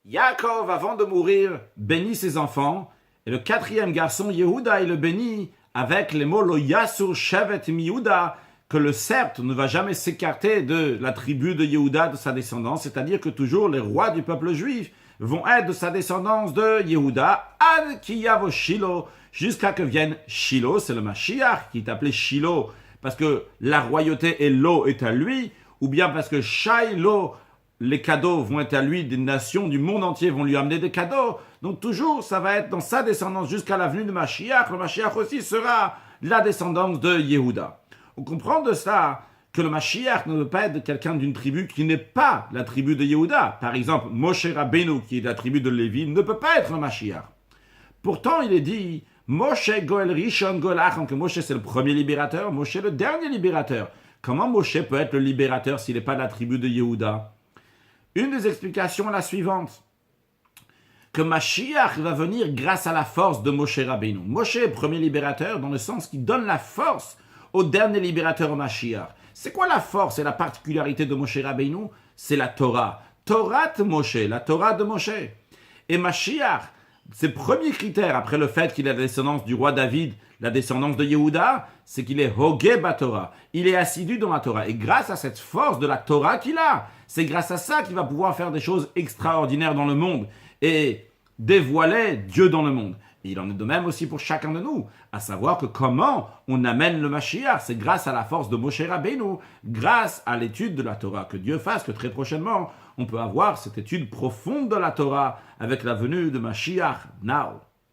Yaakov, avant de mourir, bénit ses enfants, et le quatrième garçon, Yehuda, il le bénit avec les mots Lo Yasur Shevet Yehuda, que le sceptre ne va jamais s'écarter de la tribu de Yehuda, de sa descendance, c'est-à-dire que toujours les rois du peuple juif vont être de sa descendance de Yehuda, Ad Kiyavo Shilo, jusqu'à que vienne Shilo, c'est le Mashiach qui est appelé Shilo, parce que la royauté et l'eau est à lui, ou bien parce que Shiloh, les cadeaux vont être à lui, des nations du monde entier vont lui amener des cadeaux. Donc toujours, ça va être dans sa descendance jusqu'à la venue de Mashiach. Le Mashiach aussi sera la descendance de Yehuda. On comprend de ça que le Mashiach ne veut pas être quelqu'un d'une tribu qui n'est pas la tribu de Yehuda. Par exemple, Moshe Rabbeinu, qui est de la tribu de Lévi, ne peut pas être le Mashiach. Pourtant, il est dit, Moshe Goel Rishon Goel Achon, que Moshe c'est le premier libérateur, Moshe le dernier libérateur. Comment Moshe peut être le libérateur s'il n'est pas de la tribu de Yehuda? Une des explications est la suivante, que Mashiach va venir grâce à la force de Moshe Rabbeinu. Moshe est premier libérateur dans le sens qu'il donne la force au dernier libérateur, au Mashiach. C'est quoi la force et la particularité de Moshe Rabbeinu? C'est la Torah. Torah de Moshe, la Torah de Moshe. Et Mashiach, ses premiers critères, après le fait qu'il est la descendance du roi David, la descendance de Yehuda, c'est qu'il est Hogé Torah. Il est assidu dans la Torah. Et grâce à cette force de la Torah qu'il a, c'est grâce à ça qu'il va pouvoir faire des choses extraordinaires dans le monde et dévoiler Dieu dans le monde. Et il en est de même aussi pour chacun de nous, à savoir que comment on amène le Mashiach, c'est grâce à la force de Moshe Rabbeinu, grâce à l'étude de la Torah. Que Dieu fasse que très prochainement, on peut avoir cette étude profonde de la Torah avec la venue de Mashiach now.